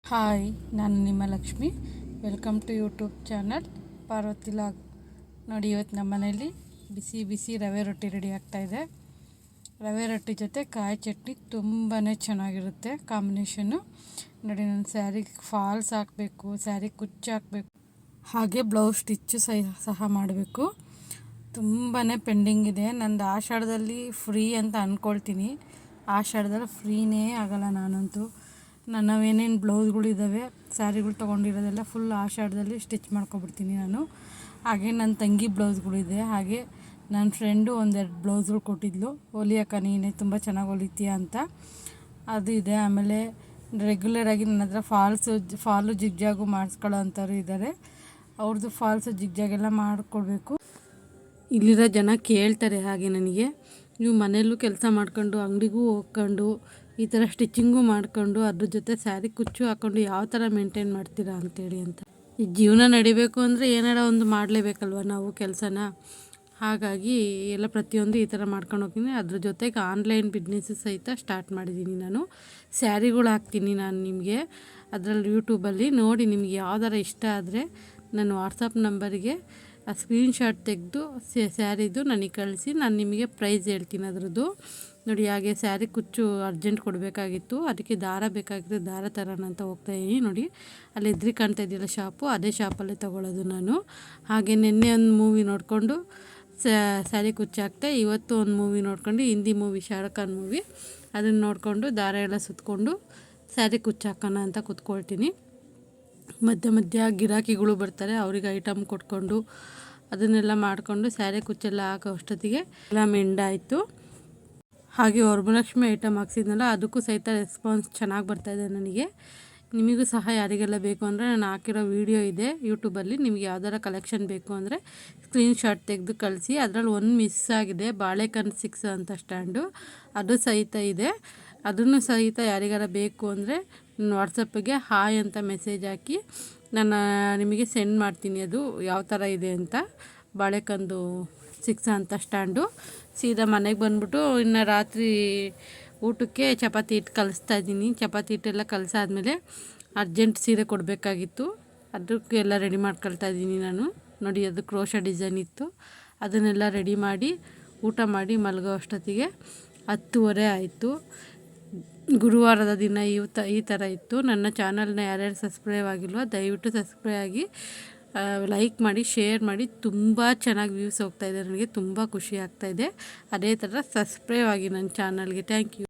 Hi, ನಾನು ನಿಮ್ಮ Lakshmi. Welcome to YouTube channel Parvathi log. ನೋಡಿ, ಇವತ್ತು ನಮ್ಮ ಮನೇಲಿ ಬಿಸಿ ಬಿಸಿ ರವೆ ರೊಟ್ಟಿ ರೆಡಿ ಆಗ್ತಾಯಿದೆ. ರವೆ ರೊಟ್ಟಿ ಜೊತೆ ಕಾಯಿ ಚಟ್ನಿ ತುಂಬಾ ಚೆನ್ನಾಗಿರುತ್ತೆ ಕಾಂಬಿನೇಷನ್ನು. ನೋಡಿ, ನನ್ನ ಸ್ಯಾರಿಗೆ ಫಾಲ್ಸ್ ಹಾಕಬೇಕು, ಸ್ಯಾರಿ ಕುಚ್ಚು ಹಾಕಬೇಕು, ಹಾಗೆ ಬ್ಲೌಸ್ ಸ್ಟಿಚ್ಚು ಸಹ ಮಾಡಬೇಕು. ತುಂಬಾ ಪೆಂಡಿಂಗ್ ಇದೆ. ನಂದು ಆಷಾಢದಲ್ಲಿ ಫ್ರೀ ಅಂತ ಅಂದ್ಕೊಳ್ತೀನಿ. ಆಷಾಢದಲ್ಲಿ ಫ್ರೀನೇ ಆಗೋಲ್ಲ ನಾನಂತೂ. ನನ್ನವೇನೇನು ಬ್ಲೌಸ್ಗಳಿದ್ದಾವೆ, ಸ್ಯಾರಿಗಳು ತೊಗೊಂಡಿರೋದೆಲ್ಲ ಫುಲ್ ಆಷಾಢದಲ್ಲಿ ಸ್ಟಿಚ್ ಮಾಡ್ಕೊಬಿಡ್ತೀನಿ ನಾನು. ಹಾಗೆ ನನ್ನ ತಂಗಿ ಬ್ಲೌಸ್ಗಳಿದೆ. ಹಾಗೆ ನನ್ನ ಫ್ರೆಂಡು ಒಂದೆರಡು ಬ್ಲೌಸ್ಗಳು ಕೊಟ್ಟಿದ್ಲು, ಹೊಲಿಯಕ್ಕ ನೀನೇ ತುಂಬ ಚೆನ್ನಾಗಿ ಹೊಲಿತೀಯ ಅಂತ. ಅದು ಇದೆ. ಆಮೇಲೆ ರೆಗ್ಯುಲರಾಗಿ ನನ್ನ ಹತ್ರ ಫಾಲು ಜಿಗ್ಜಾಗು ಮಾಡಿಸ್ಕೊಳ್ಳೋ ಅಂಥವ್ರು ಇದ್ದಾರೆ. ಅವ್ರದ್ದು ಫಾಲ್ಸು ಜಿಗ್ಜಾಗೆಲ್ಲ ಮಾಡಿಕೊಡ್ಬೇಕು. ಇಲ್ಲಿರೋ ಜನ ಕೇಳ್ತಾರೆ ಹಾಗೆ ನನಗೆ, ನೀವು ಮನೆಯಲ್ಲೂ ಕೆಲಸ ಮಾಡ್ಕೊಂಡು ಅಂಗಡಿಗೂ ಹೋಗ್ಕೊಂಡು ಈ ಥರ ಸ್ಟಿಚಿಂಗು ಮಾಡ್ಕೊಂಡು ಅದ್ರ ಜೊತೆ ಸ್ಯಾರಿ ಕುಚ್ಚು ಹಾಕ್ಕೊಂಡು ಯಾವ ಥರ ಮೇಂಟೈನ್ ಮಾಡ್ತೀರಾ ಅಂತೇಳಿ ಅಂತ. ಈ ಜೀವನ ನಡಿಬೇಕು ಅಂದರೆ ಏನಾರ ಒಂದು ಮಾಡಲೇಬೇಕಲ್ವ ನಾವು ಕೆಲಸನ. ಹಾಗಾಗಿ ಎಲ್ಲ ಪ್ರತಿಯೊಂದು ಈ ಥರ ಮಾಡ್ಕೊಂಡು ಹೋಗ್ತೀನಿ. ಅದ್ರ ಜೊತೆಗೆ ಆನ್ಲೈನ್ ಬಿಸ್ನೆಸ್ಸು ಸಹಿತ ಸ್ಟಾರ್ಟ್ ಮಾಡಿದ್ದೀನಿ ನಾನು. ಸ್ಯಾರಿಗಳು ಹಾಕ್ತೀನಿ ನಾನು ನಿಮಗೆ ಅದರಲ್ಲಿ ಯೂಟ್ಯೂಬಲ್ಲಿ ನೋಡಿ. ನಿಮಗೆ ಯಾವ್ದಾರ ಇಷ್ಟ ಆದರೆ ನನ್ನ ವಾಟ್ಸಪ್ ನಂಬರಿಗೆ ಆ ಸ್ಕ್ರೀನ್ಶಾಟ್ ತೆಗೆದು ಸ್ಯಾರಿದು ನನಗೆ ಕಳಿಸಿ, ನಾನು ನಿಮಗೆ ಪ್ರೈಸ್ ಹೇಳ್ತೀನಿ ಅದರದ್ದು. ನೋಡಿ, ಹಾಗೆ ಸ್ಯಾರಿ ಕುಚ್ಚು ಅರ್ಜೆಂಟ್ ಕೊಡಬೇಕಾಗಿತ್ತು, ಅದಕ್ಕೆ ದಾರ ಬೇಕಾಗಿತ್ತು. ದಾರ ತರೋಣ ಅಂತ ಹೋಗ್ತಾಯಿದ್ದೀನಿ. ನೋಡಿ, ಅಲ್ಲಿ ಎದುರು ಕಾಣ್ತಾ ಇದೆಯಲ್ಲ ಶಾಪು, ಅದೇ ಶಾಪಲ್ಲೇ ತೊಗೊಳ್ಳೋದು ನಾನು. ಹಾಗೆ ನಿನ್ನೆ ಒಂದು ಮೂವಿ ನೋಡಿಕೊಂಡು ಸ್ಯಾರಿ ಕುಚ್ಚು ಹಾಕ್ತೆ. ಇವತ್ತು ಒಂದು ಮೂವಿ ನೋಡ್ಕೊಂಡು, ಹಿಂದಿ ಮೂವಿ, ಶಾರುಖ್ ಖಾನ್ ಮೂವಿ, ಅದನ್ನು ನೋಡಿಕೊಂಡು ದಾರ ಎಲ್ಲ ಸುತ್ತಕೊಂಡು ಸ್ಯಾರಿ ಕುಚ್ಚು ಹಾಕೋಣ ಅಂತ ಕೂತ್ಕೊಳ್ತೀನಿ. ಮಧ್ಯ ಗಿರಾಕಿಗಳು ಬರ್ತಾರೆ, ಅವ್ರಿಗೆ ಐಟಮ್ ಕೊಟ್ಕೊಂಡು ಅದನ್ನೆಲ್ಲ ಮಾಡಿಕೊಂಡು ಸ್ಯಾರಿ ಕುಚ್ಚೆಲ್ಲ ಹಾಕೋ ಅಷ್ಟೊತ್ತಿಗೆ ಎಲ್ಲ ಮೆಂಡಾಯಿತು. ಹಾಗೆ ವರಮಹಾಲಕ್ಷ್ಮಿ ಐಟಮ್ ಹಾಕ್ಸಿದ್ನಲ್ಲ, ಅದಕ್ಕೂ ಸಹಿತ ರೆಸ್ಪಾನ್ಸ್ ಚೆನ್ನಾಗಿ ಬರ್ತಾಯಿದೆ ನನಗೆ. ನಿಮಗೂ ಸಹ ಯಾರಿಗೆಲ್ಲ ಬೇಕು ಅಂದರೆ ನಾನು ಹಾಕಿರೋ ವೀಡಿಯೋ ಇದೆ ಯೂಟ್ಯೂಬಲ್ಲಿ. ನಿಮಗೆ ಯಾವ್ದಾರ ಕಲೆಕ್ಷನ್ ಬೇಕು ಅಂದರೆ ಸ್ಕ್ರೀನ್ಶಾಟ್ ತೆಗೆದು ಕಳಿಸಿ. ಅದರಲ್ಲಿ ಒಂದು ಮಿಸ್ ಆಗಿದೆ, ಬಾಳೆಕನ್ 6 ಅಂತ ಸ್ಟ್ಯಾಂಡು, ಅದು ಸಹಿತ ಇದೆ. ಅದನ್ನು ಸಹಿತ ಯಾರಿಗಾರ ಬೇಕು ಅಂದರೆ ನನ್ನ ವಾಟ್ಸಪ್ಪಿಗೆ ಹಾಯ್ ಅಂತ ಮೆಸೇಜ್ ಹಾಕಿ ನಾನು ನಿಮಗೆ ಸೆಂಡ್ ಮಾಡ್ತೀನಿ, ಅದು ಯಾವ ಥರ ಇದೆ ಅಂತ. ಬಾಳೆಕಂದು 6 ಅಂತ ಸ್ಟ್ಯಾಂಡು. ಸೀದಾ ಮನೆಗೆ ಬಂದುಬಿಟ್ಟು ಇನ್ನು ರಾತ್ರಿ ಊಟಕ್ಕೆ ಚಪಾತಿ ಹಿಟ್ಟು ಕಲಿಸ್ತಾ ಇದ್ದೀನಿ. ಚಪಾತಿ ಹಿಟ್ಟೆಲ್ಲ ಕಲಸಾದ್ಮೇಲೆ ಅರ್ಜೆಂಟ್ ಸೀರೆ ಕೊಡಬೇಕಾಗಿತ್ತು, ಅದಕ್ಕೆಲ್ಲ ರೆಡಿ ಮಾಡ್ಕೊಳ್ತಾ ಇದ್ದೀನಿ ನಾನು. ನೋಡಿ, ಅದು ಕ್ರೋಶ ಡಿಸೈನ್ ಇತ್ತು, ಅದನ್ನೆಲ್ಲ ರೆಡಿ ಮಾಡಿ ಊಟ ಮಾಡಿ ಮಲಗೋ ಅಷ್ಟೊತ್ತಿಗೆ 10:30 ಆಯಿತು. ಗುರುವಾರದ ದಿನ ಈ ಥರ ಇತ್ತು. ನನ್ನ ಚಾನಲ್ನ ಯಾರ್ಯಾರು ಸಬ್ಸ್ಕ್ರೈಬ್ ಆಗಿಲ್ವೋ ದಯವಿಟ್ಟು ಸಬ್ಸ್ಕ್ರೈಬ್ ಆಗಿ, ಲೈಕ್ ಮಾಡಿ, ಶೇರ್ ಮಾಡಿ. ತುಂಬ ಚೆನ್ನಾಗಿ ವ್ಯೂಸ್ ಹೋಗ್ತಾಯಿದೆ, ನನಗೆ ತುಂಬ ಖುಷಿ ಆಗ್ತಾಯಿದೆ. ಅದೇ ಥರ ಸಬ್ಸ್ಕ್ರೈಬ್ ಆಗಿ ನನ್ನ ಚಾನಲ್ಗೆ. Thank you.